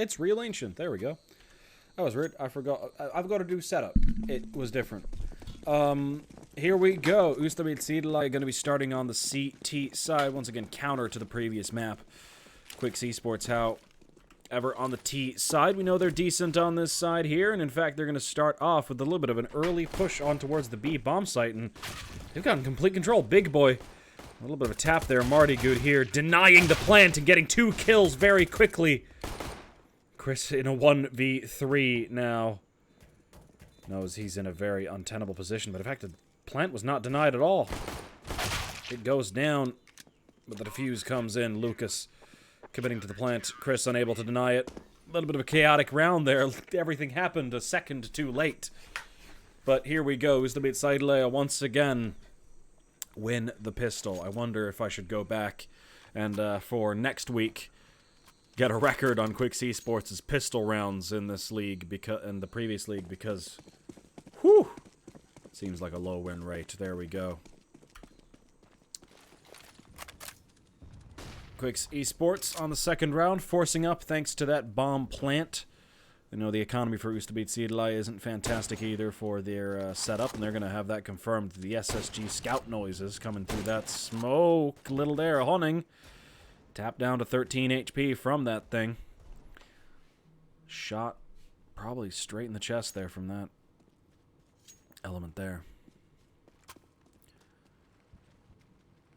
It's real ancient. There we go. That was weird. I forgot. I've got to do setup. It was different. Here we go. Ustabilt Sideleie going to be starting on the CT side. Once again, counter to the previous map. Quixz Esports, however, on the T side. We know they're decent on this side here, and in fact, they're going to start off with a little bit of an early push on towards the B bomb site, and they've gotten complete control. Big boy. A little bit of a tap there. Marty good here, denying the plant and getting 2 kills very quickly. Chris in a 1v3 now. Knows he's in a very untenable position, but in fact, the plant was not denied at all. It goes down, but the defuse comes in. Lucas committing to the plant. Chris unable to deny it. A little bit of a chaotic round there. Everything happened a second too late. But here we go. Ustabilt Sideleie once again win the pistol. I wonder if I should go back and for next week get a record on Quixz Esports' pistol rounds in this league in the previous league, because whew, seems like a low win rate. There we go. Quixz Esports on the second round, forcing up thanks to that bomb plant. You know, the economy for Ustabilt Sideleie isn't fantastic either for their setup, and they're going to have that confirmed. The SSG scout noises coming through that smoke. Little there, Honning. Tap down to 13 HP from that thing. Shot probably straight in the chest there from that element there.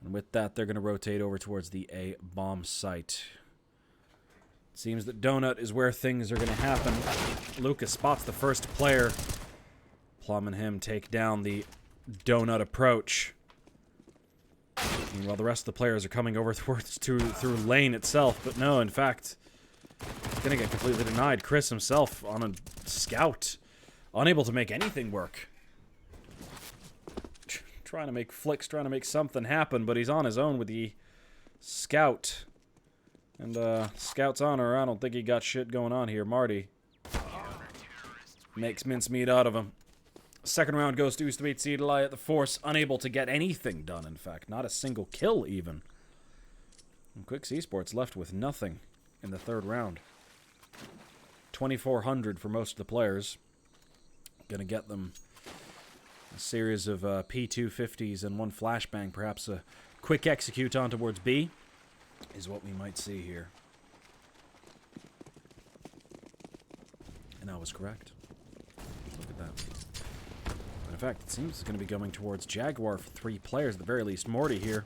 And with that, they're going to rotate over towards the A bomb site. Seems that Donut is where things are going to happen. Lucas spots the first player. Plum and him take down the Donut approach. Meanwhile, the rest of the players are coming over through lane itself. But no, in fact, it's going to get completely denied. Chris himself on a scout. Unable to make anything work. Trying to make flicks, trying to make something happen, but he's on his own with the scout. And, Scout's honor, I don't think he got shit going on here. Marty makes mincemeat out of him. Second round goes to Ustabilt Sideleie at the force, unable to get anything done, in fact. Not a single kill, even. And Quixz Esports left with nothing in the third round. 2,400 for most of the players. Gonna get them a series of P250s and 1 flashbang, perhaps a quick execute on towards B. Is what we might see here. And I was correct. Look at that. But in fact, it seems it's going to be going towards Jaguar for 3 players, at the very least. Morty here.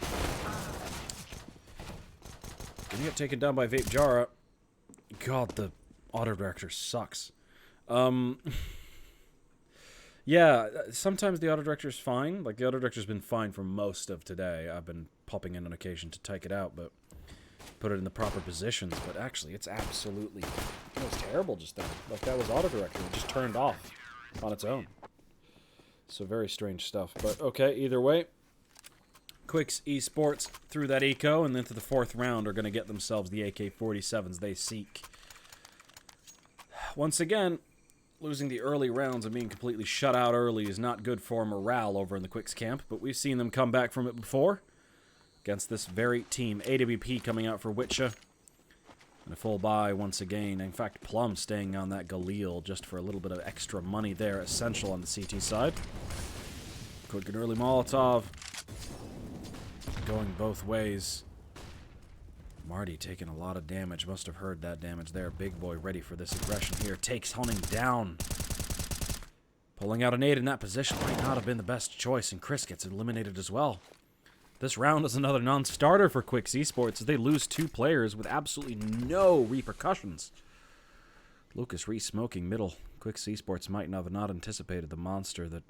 Gonna get taken down by Vape Jara. God, the auto director sucks. Yeah, sometimes the auto director's fine. Like, the auto director's been fine for most of today. I've been popping in on occasion to take it out, but put it in the proper positions. But actually, it's absolutely... It was terrible just then. Like, that was auto director. It just turned off on its own. So, very strange stuff. But, okay, either way. Quixz Esports through that eco and into the fourth round are going to get themselves the AK-47s they seek. Once again, losing the early rounds and being completely shut out early is not good for morale over in the Quixz camp, but we've seen them come back from it before against this very team. AWP coming out for Witcha. And a full buy once again. In fact, Plum staying on that Galil just for a little bit of extra money there. Essential on the CT side. Quick and early Molotov. Going both ways. Marty taking a lot of damage. Must have heard that damage there. Big boy ready for this aggression here. Takes Honning down. Pulling out a nade in that position might not have been the best choice, and Chris gets eliminated as well. This round is another non-starter for Quixz Esports as they lose 2 players with absolutely no repercussions. Lucas re-smoking middle. Quixz Esports might have not anticipated the monster that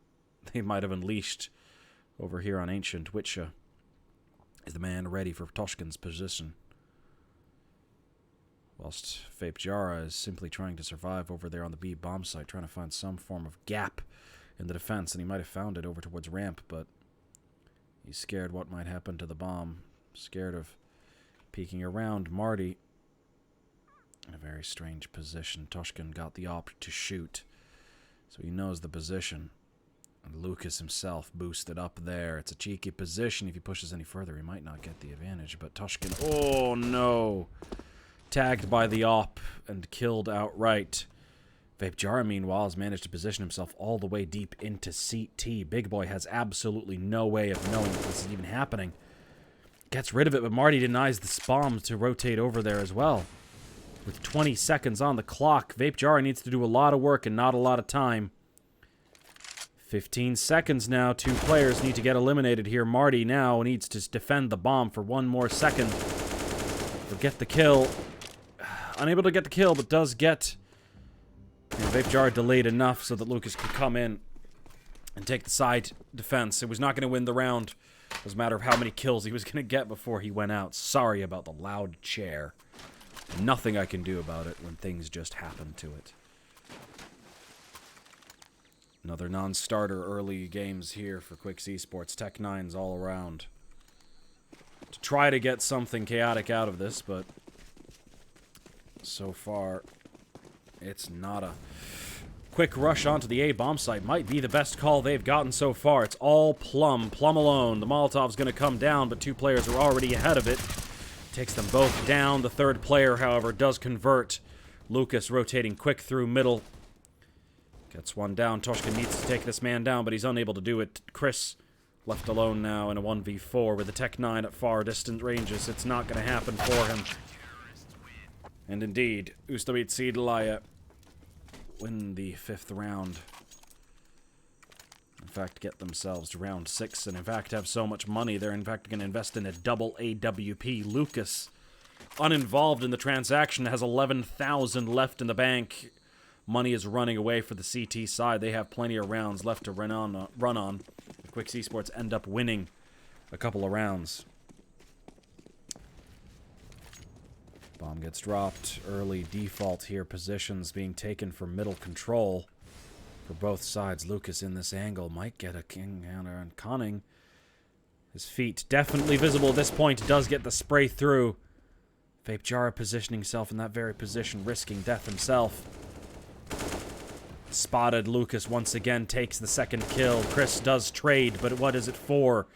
they might have unleashed over here on Ancient. Witcha is the man ready for Toshkin's position. Whilst Vape Jara is simply trying to survive over there on the B bomb site, trying to find some form of gap in the defense, and he might have found it over towards ramp, but he's scared what might happen to the bomb. Scared of peeking around. Marty in a very strange position. Toshkin got the op to shoot, so he knows the position. And Lucas himself boosted up there. It's a cheeky position. If he pushes any further, he might not get the advantage, but Toshkin... Oh, no! tagged by the op and killed outright. Vapejara, meanwhile, has managed to position himself all the way deep into CT. Big Boy has absolutely no way of knowing that this is even happening. Gets rid of it, but Marty denies the bomb to rotate over there as well. With 20 seconds on the clock, Vapejara needs to do a lot of work and not a lot of time. 15 seconds now. 2 players need to get eliminated here. Marty now needs to defend the bomb for 1 more second. Or get the kill. Unable to get the kill, but does get... Vapejara delayed enough so that Lucas could come in and take the side defense. It was not going to win the round. It was a matter of how many kills he was going to get before he went out. Sorry about the loud chair. Nothing I can do about it when things just happen to it. Another non-starter early games here for Quixz Esports. Tech 9s all around. To try to get something chaotic out of this, but so far it's nada. Quick rush onto the A bomb site might be the best call they've gotten so far. It's all Plum. Plum alone. The Molotov's going to come down, but 2 players are already ahead of it. Takes them both down. The 3rd player, however, does convert. Lucas rotating quick through middle. Gets one down. Toshkin needs to take this man down, but he's unable to do it. Chris left alone now in a 1v4 with the Tech 9 at far distant ranges. It's not going to happen for him. And indeed, Ustabilt Sideleie win the 5th round. In fact, get themselves to round 6, and in fact have so much money, they're in fact going to invest in a double AWP. Lucas, uninvolved in the transaction, has 11,000 left in the bank. Money is running away for the CT side. They have plenty of rounds left to run on. The Quixz Esports end up winning a couple of rounds. Bomb gets dropped. Early default here. Positions being taken for middle control for both sides. Lucas in this angle might get a king counter and conning. His feet definitely visible at this point. Does get the spray through. Vapejara positioning himself in that very position, risking death himself. Spotted. Lucas once again takes the 2nd kill. Chris does trade, but what is it for?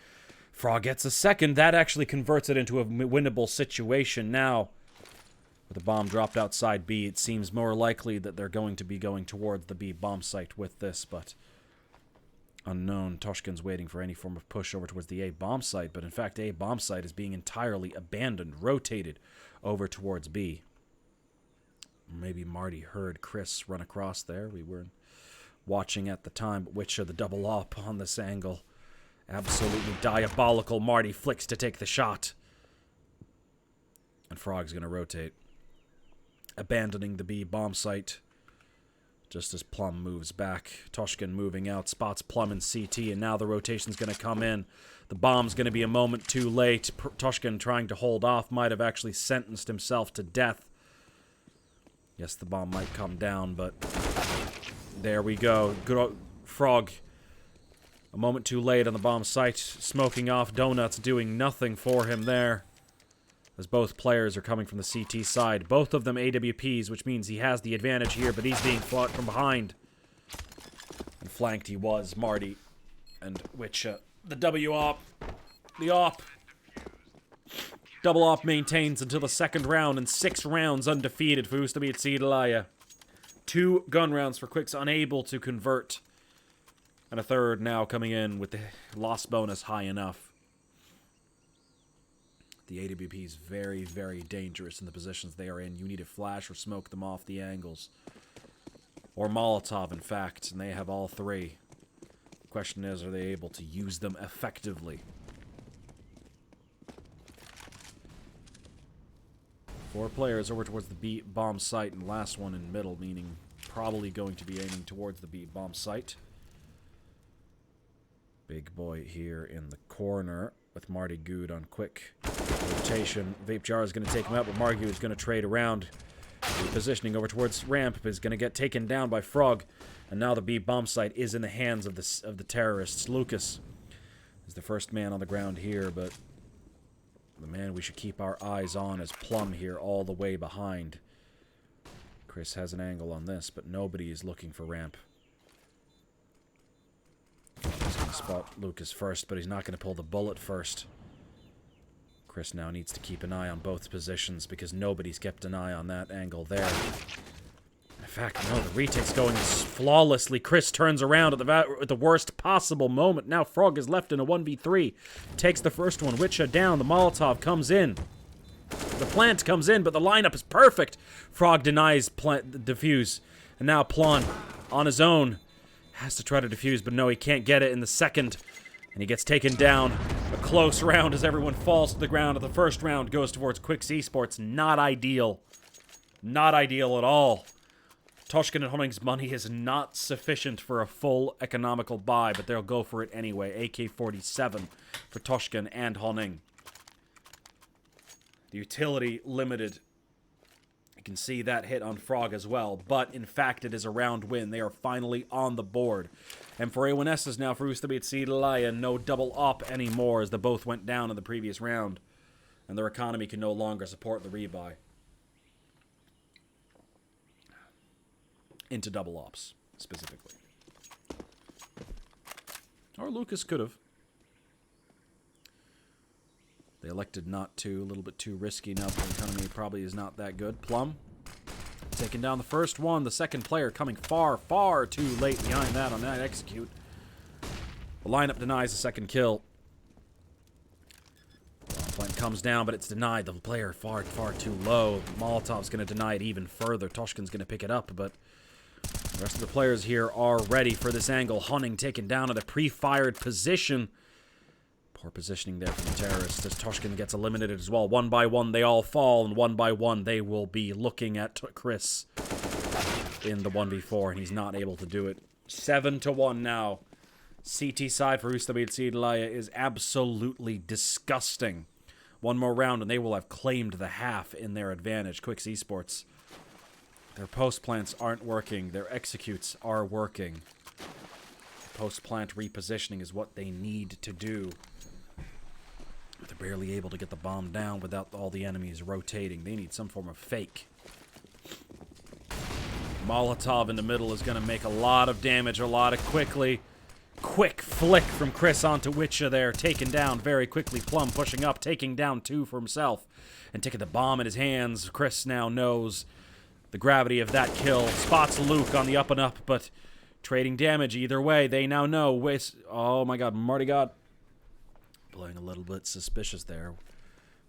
Frog gets a 2nd. That actually converts it into a winnable situation now. With the bomb dropped outside B, it seems more likely that they're going to be going towards the B bomb site with this, but unknown. Toshkin's waiting for any form of push over towards the A bomb site, but in fact A bomb site is being entirely abandoned, rotated over towards B. Maybe Marty heard Chris run across there. We weren't watching at the time, but which are the double op on this angle. Absolutely diabolical. Marty flicks to take the shot. And Frog's going to rotate, abandoning the B bomb site just as Plum moves back. Toshkin moving out, spots Plum in CT, and now the rotation's going to come in. The bomb's going to be a moment too late. Toshkin trying to hold off might have actually sentenced himself to death. Yes, the bomb might come down, but there we go. Good Frog. A moment too late on the bomb site. Smoking off donuts, doing nothing for him there. As both players are coming from the CT side. Both of them AWPs, which means he has the advantage here, but he's being fought from behind. And flanked he was, Marty. And which, the W-op. The op. Double op maintains until the 2nd round, and 6 rounds undefeated for Ustabilt Sideleie. 2 gun rounds for Quixz, unable to convert. And a 3rd now coming in with the loss bonus high enough. The AWP is very, very dangerous in the positions they are in. You need to flash or smoke them off the angles. Or Molotov, in fact, and they have all 3. The question is, are they able to use them effectively? 4 players over towards the B bomb site, and last one in middle, meaning probably going to be aiming towards the B bomb site. Big Boy here in the corner with Marty Good on quick rotation. Vapejara is going to take him out, but Marty is going to trade around. Positioning over towards ramp is going to get taken down by Frog, and now the B bomb site is in the hands of the terrorists. Lucas is the first man on the ground here, but the man we should keep our eyes on is Plum here, all the way behind. Chris has an angle on this, but nobody is looking for ramp. He's going to spot Lucas first, but he's not going to pull the bullet first. Quixz now needs to keep an eye on both positions because nobody's kept an eye on that angle there. In fact, no, the retake's going flawlessly. Quixz turns around at the worst possible moment. Now Frog is left in a 1v3. Takes the first one. Witcha down. The Molotov comes in. The plant comes in, but the lineup is perfect. Frog denies defuse. And now Plon, on his own, has to try to defuse, but no, he can't get it in the second. And he gets taken down. A close round as everyone falls to the ground. The first round goes towards Quixz Esports. Not ideal. Not ideal at all. Toshkin and Hunning's money is not sufficient for a full economical buy, but they'll go for it anyway. AK-47 for Toshkin and Hunning. The utility limited. You can see that hit on Frog as well, but in fact it is a round win. They are finally on the board. And for A1S's now for Ustabilt Sideleie, no double op anymore as they both went down in the previous round. And their economy can no longer support the rebuy. Into double ops, specifically. Or Lucas could have. They elected not to. A little bit too risky now. The economy probably is not that good. Plum taking down the first one. The second player coming far, far too late behind that on that execute. The lineup denies the second kill. Plant comes down, but it's denied. The player far, far too low. Molotov's going to deny it even further. Toshkin's going to pick it up, but the rest of the players here are ready for this angle. Hunning taken down at a pre-fired position. Poor positioning there from the terrorists as Toshkin gets eliminated as well. One by one, they all fall, and one by one, they will be looking at Quixz in the 1v4, and he's not able to do it. 7-1 now. CT side for Ustabilt Sideleie is absolutely disgusting. One more round, and they will have claimed the half in their advantage. Quixz Esports. Their post-plants aren't working. Their executes are working. Post-plant repositioning is what they need to do. They're barely able to get the bomb down without all the enemies rotating. They need some form of fake. Molotov in the middle is going to make a lot of damage a lot of quickly. Quick flick from Quixz onto Witcha there. Taken down very quickly. Plum pushing up, taking down two for himself. And taking the bomb in his hands. Quixz now knows the gravity of that kill. Spots Luke on the up and up, but trading damage either way. They now know. Oh my god, Marty God. Playing a little bit suspicious there.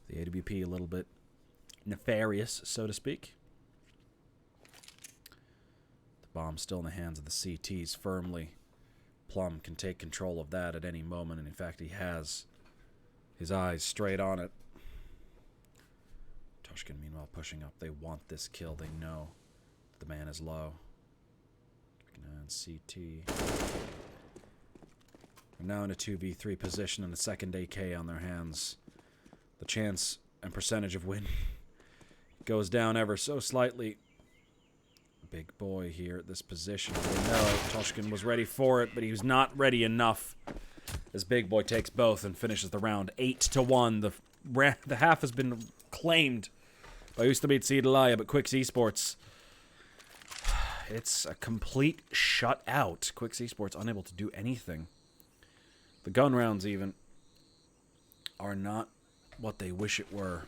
The AWP a little bit nefarious, so to speak. The bomb's still in the hands of the CTs firmly. Plum can take control of that at any moment, and in fact he has his eyes straight on it. Toshkin, meanwhile, pushing up. They want this kill. They know the man is low. And CT. We're now in a 2v3 position and a second AK on their hands. The chance and percentage of win goes down ever so slightly. Big boy here at this position. They know Toshkin was ready for it, but he was not ready enough. As Big Boy takes both and finishes the round 8-1. The half has been claimed by Ustabilt Sideleie, but Quixz Esports, it's a complete shutout. Quixz Esports unable to do anything. The gun rounds even are not what they wish it were.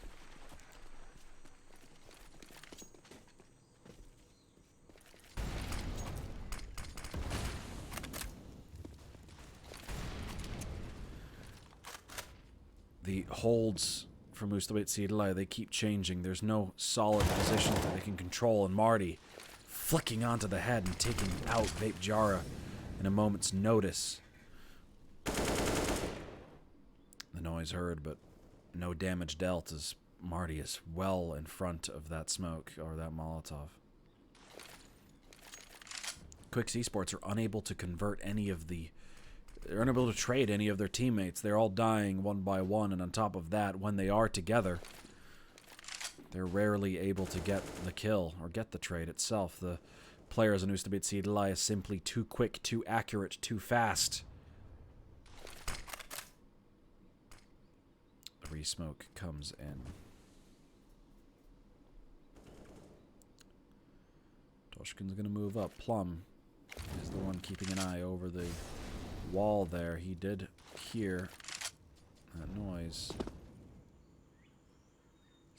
The holds from Ustabilt Sideleie, they keep changing. There's no solid position that they can control, and Marty flicking onto the head and taking out Vape Jara in a moment's notice. The noise heard, but no damage dealt as Marty is well in front of that smoke, or that Molotov. Quixz Esports are unable to convert any of the... They're unable to trade any of their teammates. They're all dying one by one, and on top of that, when they are together, they're rarely able to get the kill or get the trade itself. The players in Ustabilt Sideleie is simply too quick, too accurate, too fast. The re-smoke comes in. Toshkin's going to move up. Plum is the one keeping an eye over the wall there. He did hear that noise.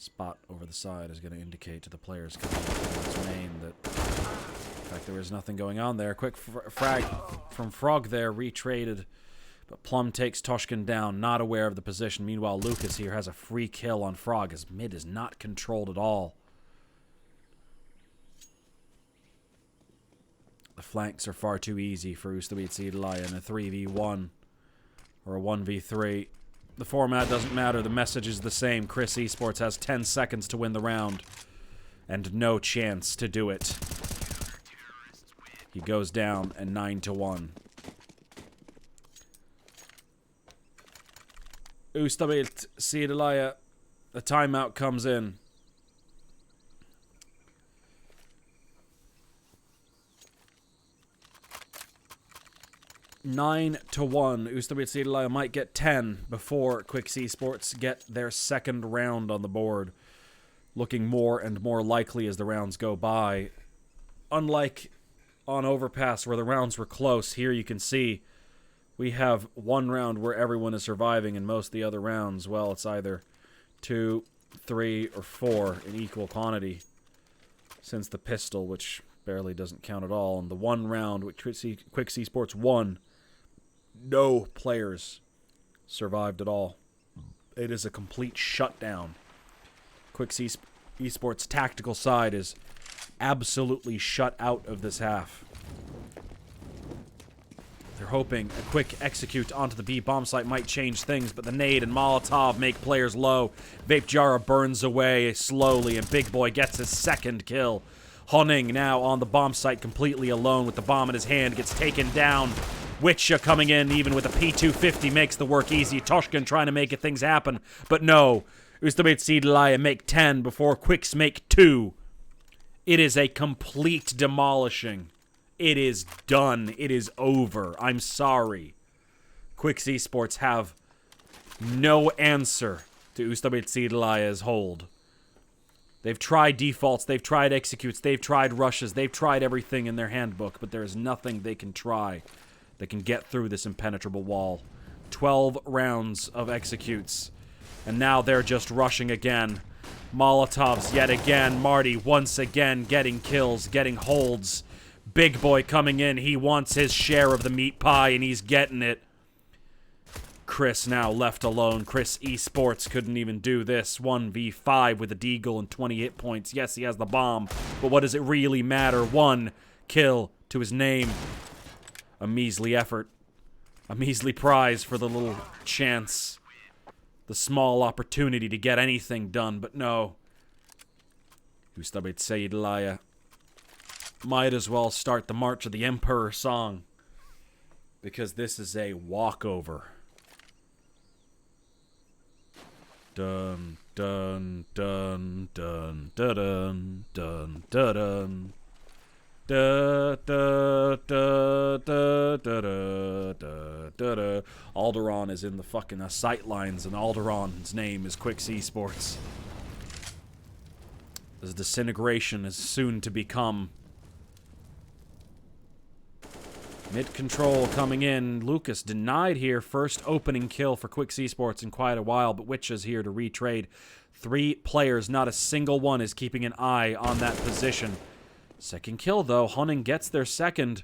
Spot over the side is going to indicate to the players coming towards main that, in fact, there is nothing going on there. Quick frag from Frog there, retraded. But Plum takes Toshkin down, not aware of the position. Meanwhile, Lucas here has a free kill on Frog, as mid is not controlled at all. The flanks are far too easy for Ustabilt Sideleie in a 3v1 or a 1v3. The format doesn't matter. The message is the same. Quixz Esports has 10 seconds to win the round and no chance to do it. He goes down and 9-1. Ustabilt Sideleie, the timeout comes in. (9-1). Ustabilt Sideleie might get 10 before Quixz Esports get their second round on the board. Looking more and more likely as the rounds go by. Unlike on Overpass where the rounds were close, here you can see we have one round where everyone is surviving, and most of the other rounds, well, it's either 2, 3, or 4 in equal quantity. Since the pistol, which barely doesn't count at all, and the one round which Quixz Esports won, no players survived at all. It is a complete shutdown. Quixz Esports' tactical side is absolutely shut out of this half. They're hoping a quick execute onto the B bomb site might change things, but the nade and Molotov make players low. Vape Jara burns away slowly, and Big Boy gets his second kill. Honing now on the bomb site completely alone with the bomb in his hand, gets taken down. Witcha coming in even with a P250 makes the work easy. Toshkin trying to make things happen, but no. Ustabilt Sideleie make 10 before Quixz make 2. It is a complete demolishing. It is done. It is over. I'm sorry. Quixz Esports have no answer to Ustabilt Sideleie's hold. They've tried defaults, they've tried executes, they've tried rushes, they've tried everything in their handbook, but there is nothing they can try that can get through this impenetrable wall. 12 rounds of executes, and now they're just rushing again. Molotovs yet again. Marty once again getting kills, getting holds. Big Boy coming in. He wants his share of the meat pie, and he's getting it. Chris now left alone. Quixz Esports couldn't even do this. 1v5 with a deagle and 20 hit points. Yes, he has the bomb, but what does it really matter? 1 kill to his name. A measly effort. A measly prize for the little chance. The small opportunity to get anything done, but no. Ustabilt Sideleie might as well start the March of the Emperor song, because this is a walkover. Dun dun dun dun dun dun dun dun. Da da da da da da da da. Alderaan is in the fucking sight lines, and Alderaan's name is Quixz Esports. As disintegration is soon to become. Mid-control coming in. Lucas denied here. First opening kill for Quixz Esports in quite a while, but Witcha's here to retrade. 3 players, not a single one is keeping an eye on that position. Second kill, though. Hunning gets their second.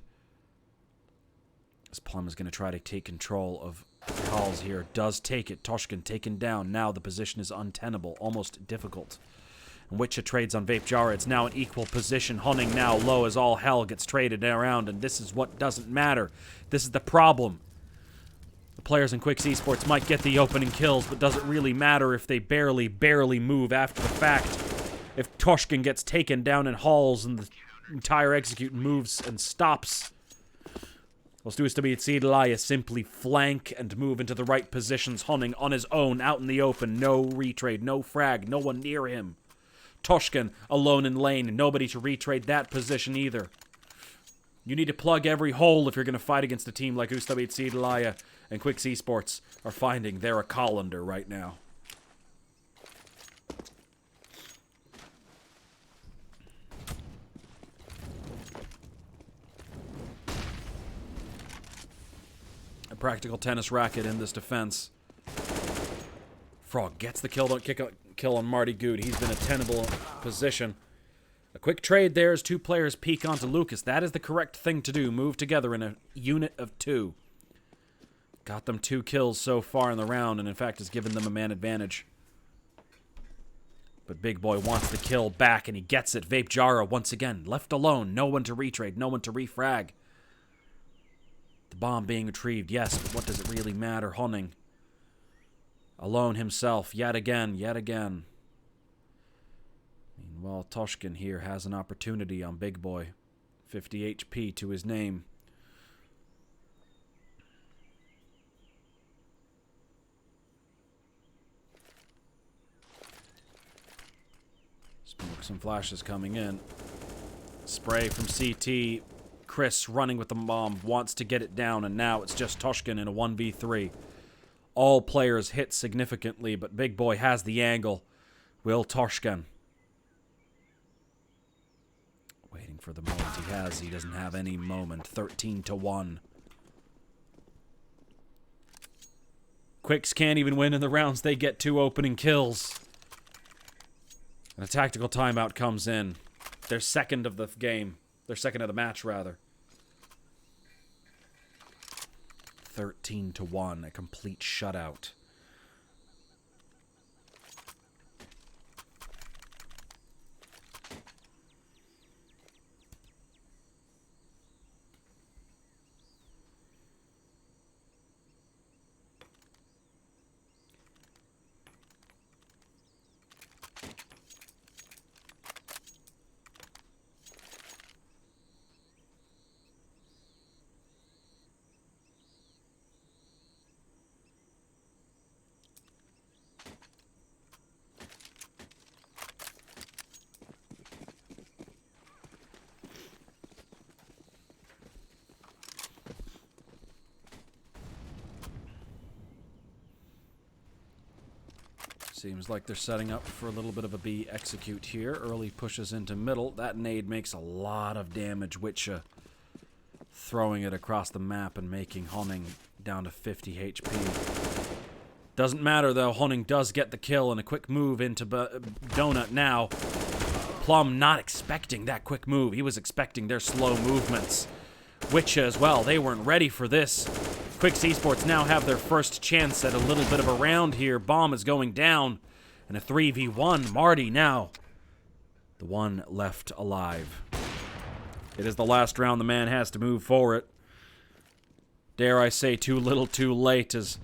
This Plum is going to try to take control of calls here. Does take it. Toshkin taken down. Now the position is untenable. Almost difficult. And Witcha trades on Vape Jara. It's now an equal position. Hunning now low as all hell gets traded around. And this is what doesn't matter. This is the problem. The players in Quixz Esports might get the opening kills, but does it really matter if they barely move after the fact? If Toshkin gets taken down in halls and the entire execute moves and stops. Let's do Ustabilt Sideleie simply flank and move into the right positions. Hunning on his own, out in the open. No retrade, no frag, no one near him. Toshkin alone in lane, nobody to retrade that position either. You need to plug every hole if you're going to fight against a team like Ustabilt Sideleie, and Quixz Esports are finding they're a colander right now. A practical tennis racket in this defense. Frog gets the kill kill on Marty Good. He's been a tenable position. A quick trade there as two players peek onto Lucas. That is the correct thing to do. Move together in a unit of 2. Got them 2 kills so far in the round, and in fact has given them a man advantage. But Big Boy wants the kill back, and he gets it. Vape Jara once again left alone. No one to retrade, no one to refrag. The bomb being retrieved, yes, but what does it really matter? Hunning. Alone himself, yet again, yet again. Meanwhile, Toshkin here has an opportunity on Big Boy. 50 HP to his name. Some flashes coming in. Spray from CT. Chris running with the bomb. Wants to get it down, and now it's just Toshkin in a 1v3. All players hit significantly, but Big Boy has the angle. Will Toshkin. Waiting for the moment he has. He doesn't have any moment. 13-1. Quixz can't even win in the rounds. They get 2 opening kills. And a tactical timeout comes in. Their second of the game. Their second of the match, rather. 13-1. A complete shutout. Seems like they're setting up for a little bit of a B execute here. Early pushes into middle. That nade makes a lot of damage. Witcha throwing it across the map and making Hunning down to 50 HP. Doesn't matter though. Hunning does get the kill and a quick move into Donut now. Plum not expecting that quick move. He was expecting their slow movements. Witcha as well. They weren't ready for this. Quixz Esports now have their first chance at a little bit of a round here. Bomb is going down. And a 3v1. Marty now the one left alive. It is the last round. The man has to move for it. Dare I say too little too late, as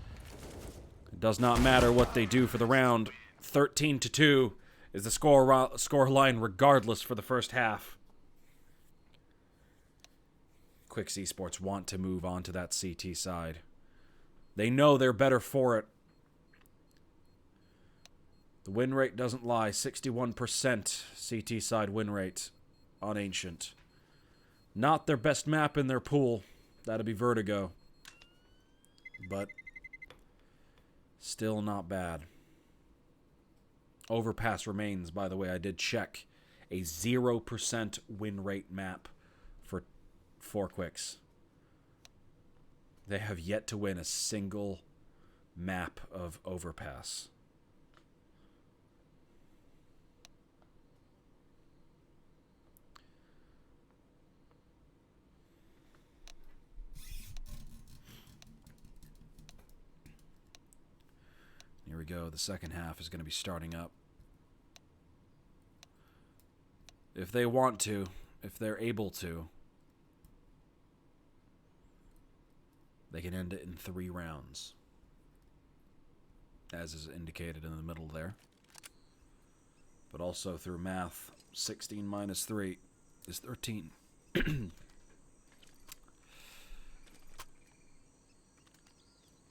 it does not matter what they do for the round. 13-2 is the score line regardless for the first half. Quixz Esports want to move on to that CT side. They know they're better for it. The win rate doesn't lie. 61% CT side win rate on Ancient. Not their best map in their pool. That'd be Vertigo. But still not bad. Overpass remains, by the way. I did check. A 0% win rate map for Quixz. They have yet to win a single map of Overpass. Here we go. The second half is going to be starting up. If they want to, if they're able to, they can end it in 3 rounds, as is indicated in the middle there. But also through math, 16 minus 3 is 13.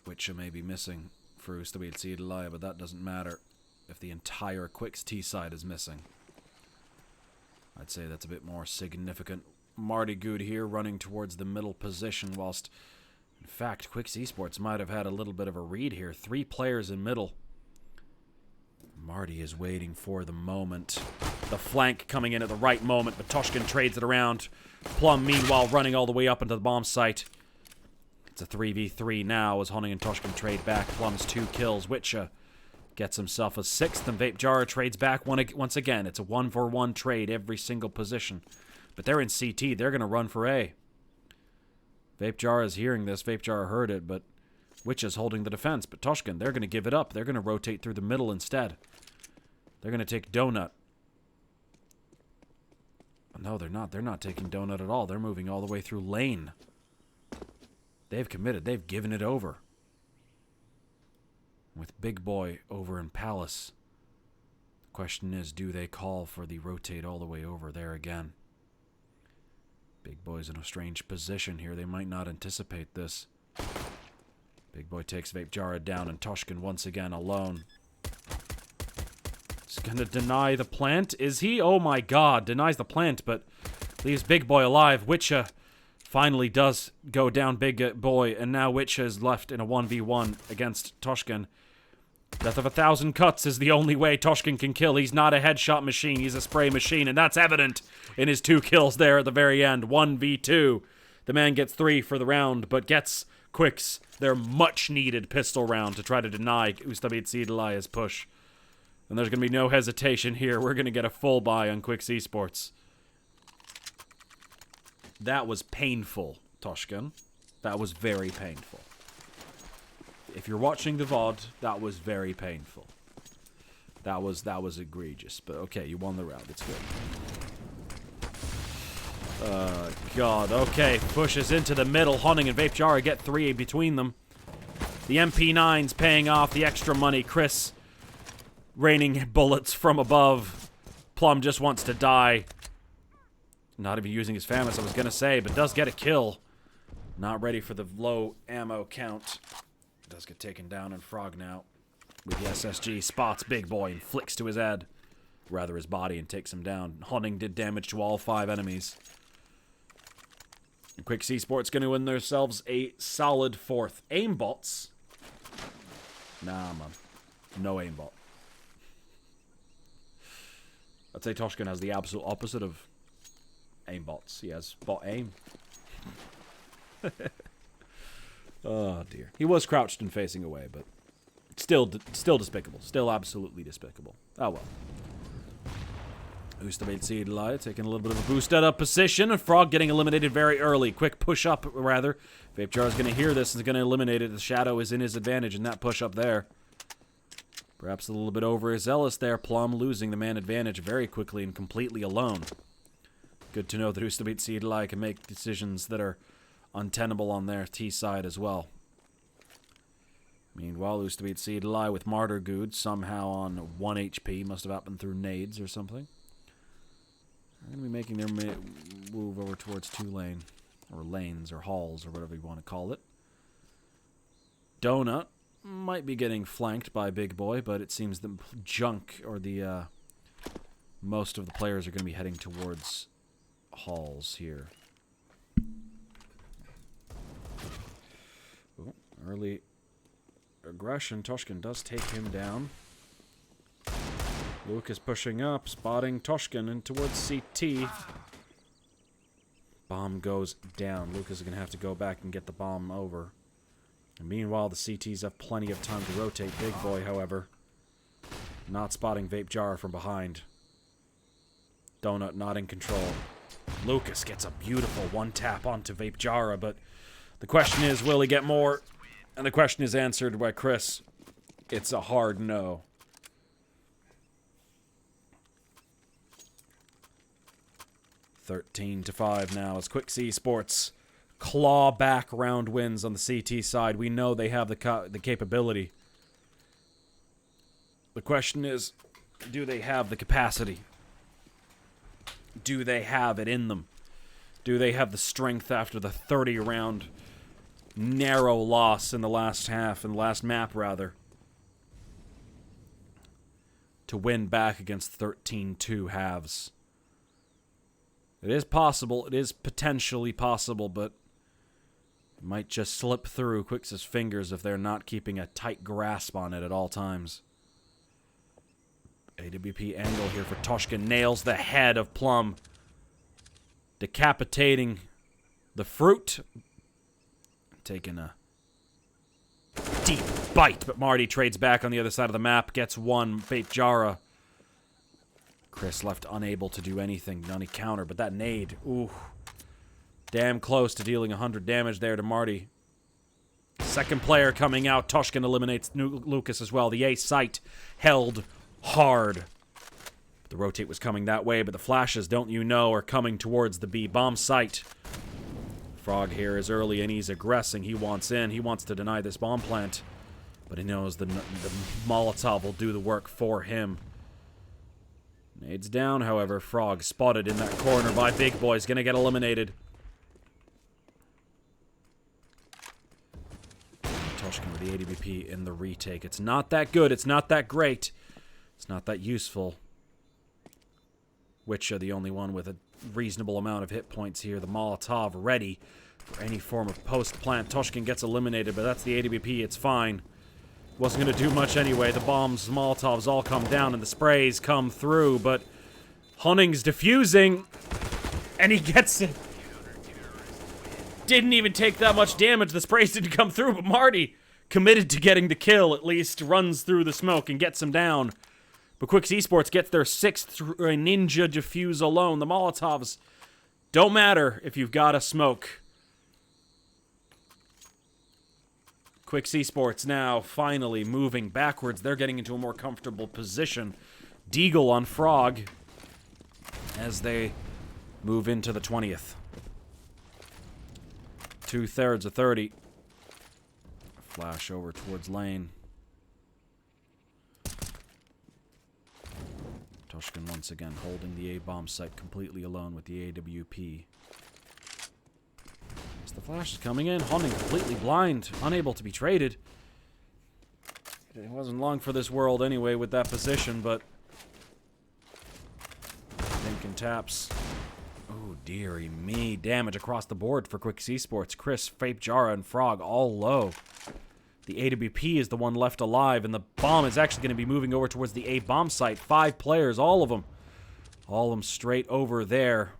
Which may be missing for Ustabilt Sideleie, but that doesn't matter if the entire Quixz T side is missing. I'd say that's a bit more significant. Marty Good here running towards the middle position, whilst in fact, Quixz Esports might have had a little bit of a read here. 3 players in middle. Marty is waiting for the moment. The flank coming in at the right moment, but Toshkin trades it around. Plum, meanwhile, running all the way up into the bomb site. It's a 3v3 now as Hunning and Toshkin trade back. Plum's 2 kills. Witcha Gets himself a 6th, and Vape Jara trades back once again. It's a 1-for-1 trade every single position. But they're in CT. They're going to run for A. Vape Jara is hearing this. Vape Jara heard it, but Witch is holding the defense. But Toshkin, they're going to give it up. They're going to rotate through the middle instead. They're going to take Donut. No, they're not. They're not taking Donut at all. They're moving all the way through lane. They've committed. They've given it over. With Big Boy over in Palace. The question is, do they call for the rotate all the way over there again? Big Boy's in a strange position here. They might not anticipate this. Big Boy takes Vape Jara down, and Toshkin once again alone. He's going to deny the plant. Is he? Oh my god. Denies the plant, but leaves Big Boy alive. Witcha finally does go down Big Boy, and now Witcha is left in a 1v1 against Toshkin. Death of 1,000 cuts is the only way Toshkin can kill. He's not a headshot machine. He's a spray machine, and that's evident in his 2 kills there at the very end. 1v2. The man gets 3 for the round, but gets Quixz their much-needed pistol round to try to deny Ustabilt Sidelie's push. And there's going to be no hesitation here. We're going to get a full buy on Quixz Esports. That was painful, Toshkin. That was very painful. If you're watching the VOD, that was very painful. That was egregious. But okay, you won the round. It's good. God. Okay, pushes into the middle. Hunting and Vape Jara get 3 between them. The MP9's paying off the extra money. Chris raining bullets from above. Plum just wants to die. Not even using his FAMAS, I was going to say, but does get a kill. Not ready for the low ammo count. Does get taken down, and Frog now with the SSG spots Big Boy and flicks to his head. Rather his body, and takes him down. Hunting did damage to all 5 enemies. And Quixz Esports going to win themselves a solid 4th. Aimbots? Nah, man. No aimbot. I'd say Toshkin has the absolute opposite of aimbots. He has bot aim. Oh, dear. He was crouched and facing away, but still despicable. Still absolutely despicable. Oh, well. Ustabilt Sideleie taking a little bit of a boosted up position. And Frog getting eliminated very early. Quick push up, rather. Vape Jara's going to hear this and is going to eliminate it. The Shadow is in his advantage in that push up there. Perhaps a little bit overzealous there. Plum losing the man advantage very quickly and completely alone. Good to know that Ustabilt Sideleie can make decisions that are untenable on their T side as well. Meanwhile, Ustabilt Sideleie with Martyr Good somehow on 1 HP. Must have happened through nades or something. They're going to be making their move over towards 2 lane. Or lanes or halls or whatever you want to call it. Donut might be getting flanked by Big Boy, but it seems the junk or the most of the players are going to be heading towards halls here. Ooh, early aggression. Toshkin does take him down. Luke is pushing up, spotting Toshkin in towards CT. Bomb goes down. Lucas is going to have to go back and get the bomb over. And meanwhile, the CTs have plenty of time to rotate. Big Boy, however, not spotting Vape Jara from behind. Donut not in control. Lucas gets a beautiful 1-tap onto Vape Jara, but the question is, will he get more? And the question is answered by Chris. It's a hard no. (13-5) now as Quixz Esports claw back round wins on the CT side. We know they have the capability. The question is, do they have the capacity? Do they have it in them? Do they have the strength after the 30-round narrow loss in the last half, in the last map, rather, to win back against 13-2 halves? It is possible. It is potentially possible, but it might just slip through Quix's fingers if they're not keeping a tight grasp on it at all times. AWP angle here for Toshkin. Nails the head of Plum. Decapitating the fruit. Taking a deep bite, but Marty trades back on the other side of the map, gets one. Fate Jara. Chris left unable to do anything, any counter, but that nade, ooh. Damn close to dealing 100 damage there to Marty. Second player coming out. Toshkin eliminates Lucas as well. The A site held hard. The rotate was coming that way, but the flashes, don't you know, are coming towards the B bomb site. Frog here is early and he's aggressing. He wants in. He wants to deny this bomb plant. But he knows the Molotov will do the work for him. Nades down, however. Frog spotted in that corner by Big Boy. He's going to get eliminated. Toshkin with the AWP in the retake. It's not that good. It's not that great. It's not that useful. Witcher, the only one with a reasonable amount of hit points here. The Molotov ready for any form of post-plant. Toshkin gets eliminated, but that's the AWP. It's fine. Wasn't going to do much anyway. The bombs, Molotovs all come down, and the sprays come through, but Hunning's defusing, and he gets it. Didn't even take that much damage. The sprays didn't come through, but Marty, committed to getting the kill, at least, runs through the smoke and gets him down. But Quixz Esports gets their 6th ninja defuse alone. The Molotovs don't matter if you've got a smoke. Quixz Esports now finally moving backwards. They're getting into a more comfortable position. Deagle on Frog as they move into the 20th. 2/3 of 30. Flash over towards lane. Toshkin once again holding the A-bomb site completely alone with the AWP. As the flash is coming in, Hunting completely blind, unable to be traded. It wasn't long for this world anyway with that position, but thinking taps. Oh, dearie me. Damage across the board for Quixz Esports. Chris, Fape, Jara, and Frog all low. The AWP is the one left alive, and the bomb is actually going to be moving over towards the A-bomb site. 5 players, all of them. All of them straight over there.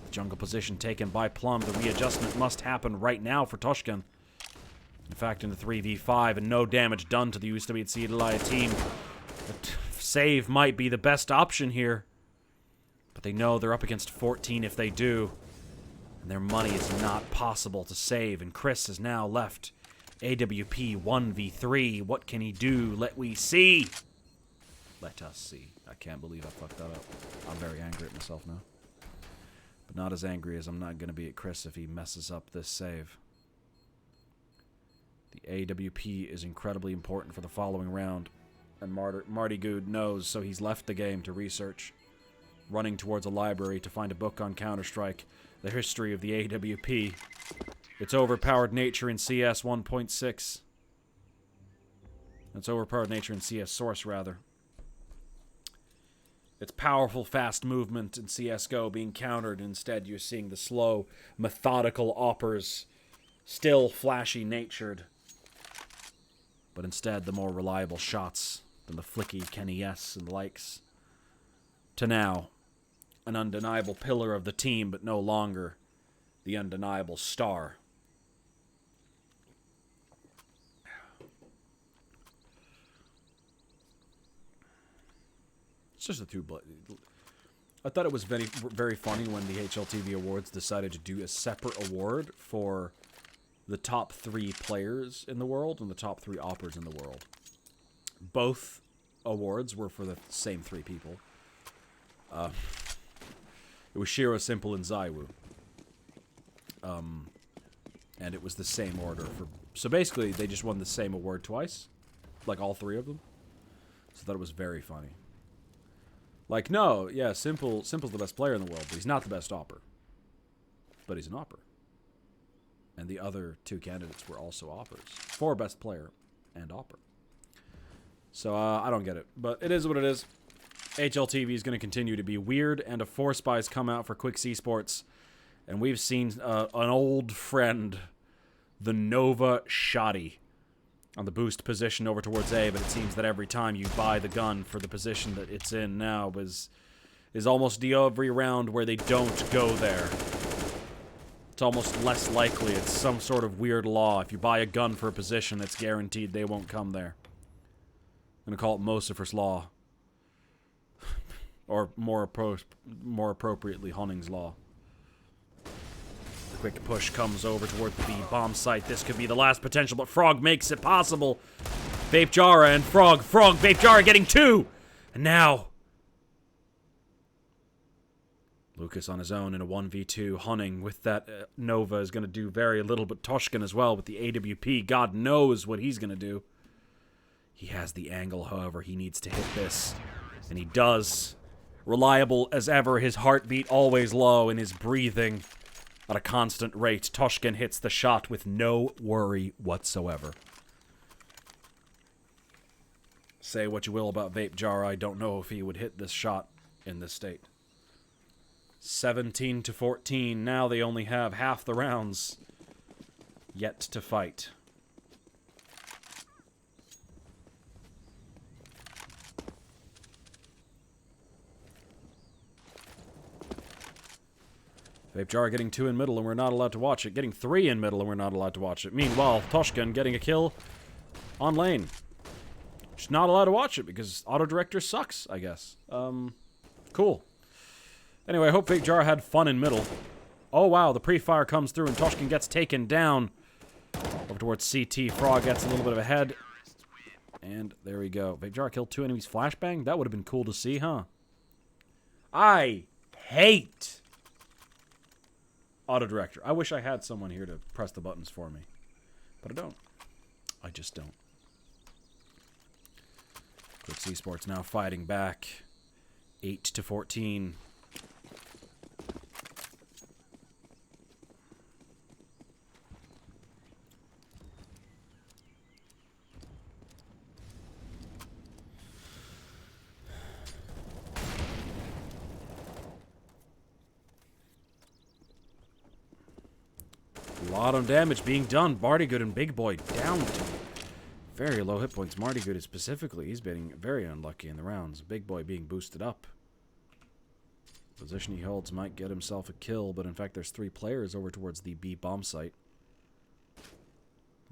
The jungle position taken by Plum. The readjustment must happen right now for Toshkin. In fact, in the 3v5, and no damage done to the Ustabilt Sideleie team. But save might be the best option here. But they know they're up against 14 if they do. And their money is not possible to save. And Chris is now left. AWP 1v3. What can he do? Let we see. Let us see. I can't believe I fucked that up. I'm very angry at myself now. But not as angry as I'm not going to be at Chris if he messes up this save. The AWP is incredibly important for the following round. And Marty Good knows, so he's left the game to research. Running towards a library to find a book on Counter-Strike, the history of the AWP, its overpowered nature in CS 1.6. Its overpowered nature in CS Source, rather. Its powerful, fast movement in CSGO being countered. Instead, you're seeing the slow, methodical oppers, still flashy-natured, but instead the more reliable shots than the flicky Kenny S and the likes. To now, an undeniable pillar of the team, but no longer the undeniable star. It's just a I thought it was very, very funny when the HLTV Awards decided to do a separate award for the top 3 players in the world and the top 3 oppers in the world. Both awards were for the same 3 people. It was Shiro, Simple, and Zaiwu. And it was the same order for... So basically, they just won the same award twice. Like, all 3 of them. So I thought it was very funny. Like, no, yeah, Simple's the best player in the world, but he's not the best opper. But he's an opper. And the other 2 candidates were also oppers. For best player and opper. So, I don't get it. But it is what it is. HLTV is going to continue to be weird, and a 4 spies come out for Quixz Esports. And we've seen an old friend, the Nova Shoddy, on the boost position over towards A, but it seems that every time you buy the gun for the position that it's in now is almost the every round where they don't go there. It's almost less likely. It's some sort of weird law. If you buy a gun for a position, it's guaranteed they won't come there. I'm going to call it Mosifer's Law. Or more appropriately, Honing's Law. The quick push comes over toward the B bomb site. This could be the last potential, but Frog makes it possible. Vape Jara and Frog, Vape Jara getting 2! And now Lucas on his own in a 1v2. Hunning with that Nova is going to do very little, but Toshkin as well with the AWP. God knows what he's going to do. He has the angle, however. He needs to hit this, and he does. Reliable as ever, his heartbeat always low, and his breathing at a constant rate. Toshkin hits the shot with no worry whatsoever. Say what you will about Vape Jar, I don't know if he would hit this shot in this state. 17-14. Now they only have half the rounds yet to fight. Vape Jar getting 2 in middle and we're not allowed to watch it. Getting 3 in middle and we're not allowed to watch it. Meanwhile, Toshkin getting a kill on lane. Just not allowed to watch it because auto-director sucks, I guess. Cool. Anyway, I hope Vape Jar had fun in middle. Oh, wow, the pre-fire comes through and Toshkin gets taken down. Over towards CT. Frog gets a little bit of a head. And there we go. Vape Jar killed 2 enemies flashbang? That would have been cool to see, huh? I hate auto-director. I wish I had someone here to press the buttons for me. But I don't. I just don't. Quixz Esports now fighting back. 8-14. A lot of damage being done. Martygood and Big Boy down to very low hit points. Martygood specifically, he's been very unlucky in the rounds. Big Boy being boosted up. The position he holds might get himself a kill, but in fact there's 3 players over towards the B bomb site.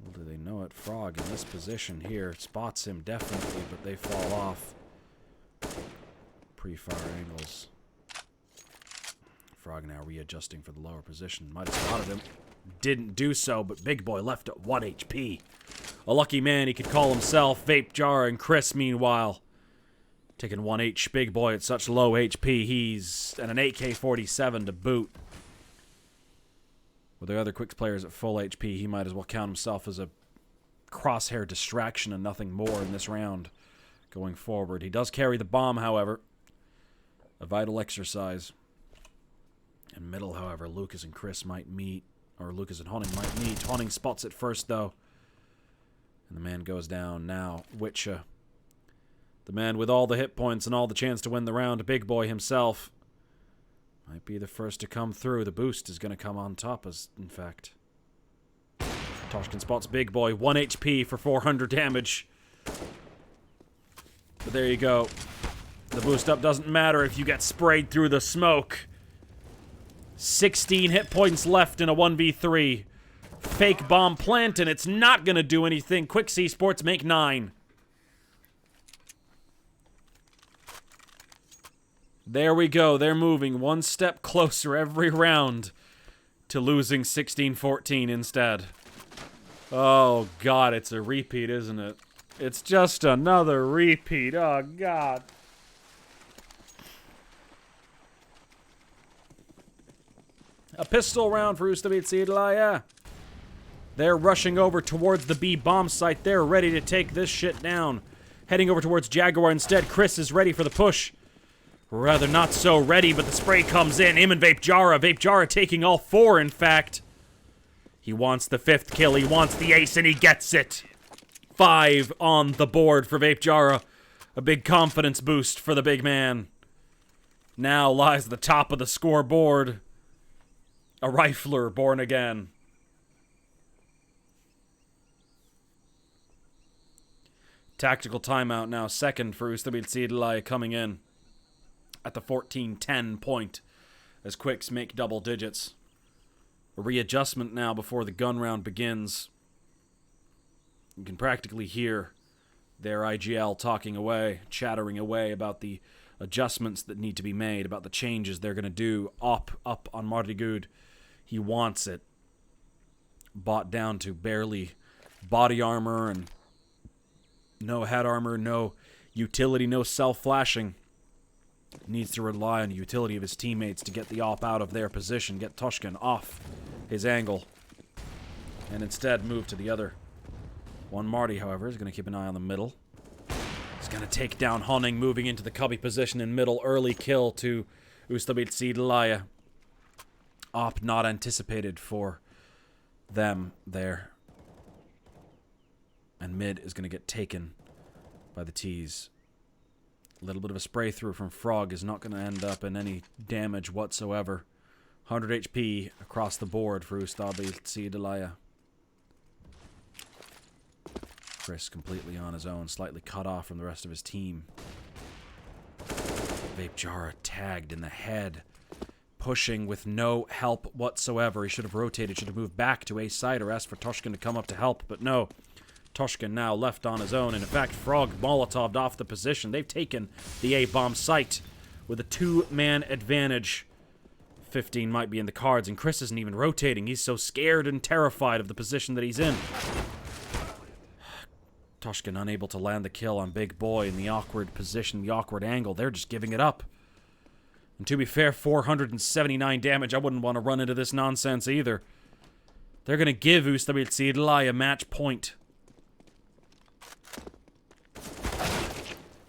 Little do they know it. Frog in this position here spots him definitely, but they fall off. Pre-fire angles. Frog now readjusting for the lower position. Might have spotted him. Didn't do so, but Big Boy left at 1 HP. A lucky man he could call himself. Vape Jar and Chris, meanwhile, taking 1 H. Big Boy at such low HP, he's at an AK-47 to boot. With the other Quixz players at full HP, he might as well count himself as a crosshair distraction and nothing more in this round going forward. He does carry the bomb, however. A vital exercise. In middle, however, Lucas and Chris might meet. Or Lucas and Honning might meet. Honning spots it first, though. And the man goes down now. Witcher. The man with all the hit points and all the chance to win the round, Big Boy himself, might be the first to come through. The boost is going to come on top, as in fact. Toshkin spots Big Boy. 1 HP for 400 damage. But there you go. The boost up doesn't matter if you get sprayed through the smoke. 16 hit points left in a 1v3. Fake bomb plant, and it's not going to do anything. Quixz Esports make 9. There we go. They're moving one step closer every round to losing 16-14 instead. Oh, God, it's a repeat, isn't it? It's just another repeat. Oh, God. A pistol round for Ustabilt Sideleie. They're rushing over towards the B bomb site. They're ready to take this shit down. Heading over towards Jaguar instead. Chris is ready for the push. Rather not so ready, but the spray comes in. Him and Vape Jara. Vape Jara taking all 4, in fact. He wants the 5th kill. He wants the ace, and he gets it. 5 on the board for Vape Jara. A big confidence boost for the big man. Now lies at the top of the scoreboard. A rifler born again. Tactical timeout now. Second for Ustabilt Sideleie coming in at the 14-10 point as Quixz make double digits. A readjustment now before the gun round begins. You can practically hear their IGL talking away, chattering away about the adjustments that need to be made, about the changes they're going to do up on Marty Good. He wants it bought down to barely body armor and no head armor, no utility, no self-flashing. Needs to rely on the utility of his teammates to get the op out of their position, get Toshkin off his angle, and instead move to the other. One Marty, however, is going to keep an eye on the middle. He's going to take down Honning, moving into the cubby position in middle. Early kill to Ustabilt Sideleie. Op not anticipated for them there. And mid is going to get taken by the T's. A little bit of a spray through from Frog is not going to end up in any damage whatsoever. 100 HP across the board for Ustabilt Sideleie. Quixz completely on his own, slightly cut off from the rest of his team. Vape Jara tagged in the head, pushing with no help whatsoever. He should have rotated, should have moved back to A side or asked for Toshkin to come up to help, but no. Toshkin now left on his own, and in fact, Frog Molotov'd off the position. They've taken the A-bomb site with a two-man advantage. 15 might be in the cards, and Quixz isn't even rotating. He's so scared and terrified of the position that he's in. Toshkin unable to land the kill on Big Boy in the awkward position, the awkward angle. They're just giving it up. And to be fair, 479 damage. I wouldn't want to run into this nonsense either. They're going to give Ustabilt Sideleie a match point.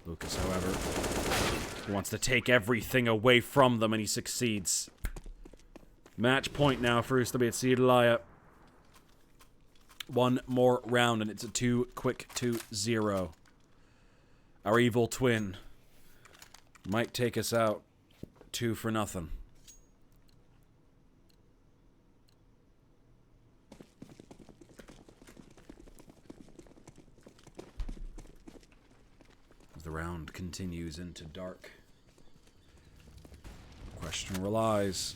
Lucas, however, wants to take everything away from them, and he succeeds. Match point now for Ustabilt Sideleie. One more round, and it's a 2-0. Our evil twin might take us out 2-0. As the round continues into dark, the question relies.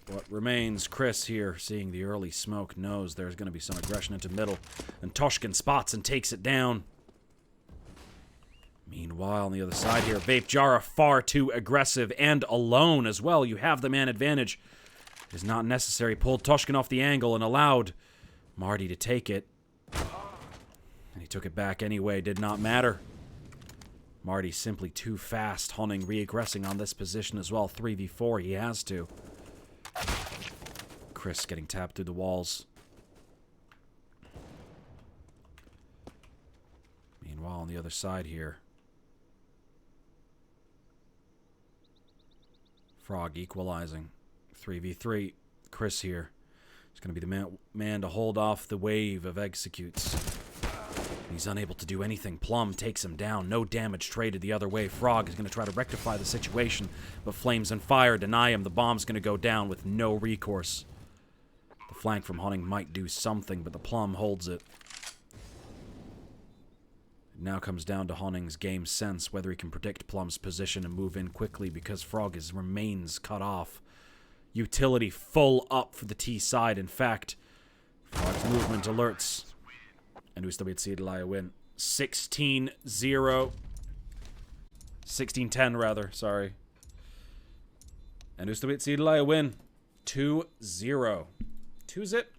What remains? Quixz here, seeing the early smoke, knows there's going to be some aggression into middle. And Toshkin spots and takes it down. Meanwhile, on the other side here, Vape Jara far too aggressive and alone as well. You have the man advantage. It is not necessary. Pulled Toshkin off the angle and allowed Marty to take it. And he took it back anyway. Did not matter. Marty simply too fast. Honning re-aggressing on this position as well. 3v4, he has to. Quixz getting tapped through the walls. Meanwhile, on the other side here, Frog equalizing. 3v3. Quixz here. He's going to be the man to hold off the wave of executes. He's unable to do anything. Plum takes him down. No damage traded the other way. Frog is going to try to rectify the situation, but Flames and Fire deny him. The bomb's going to go down with no recourse. The flank from Honning might do something, but the Plum holds it. It now comes down to Honning's game sense, whether he can predict Plum's position and move in quickly, because Frog remains cut off. Utility full up for the T side. In fact, Frog's movement alerts. And Ustabilt Sideleie win. 16-0. 16-10, rather. Sorry. And Ustabilt Sideleie win. 2-0. 2-zip.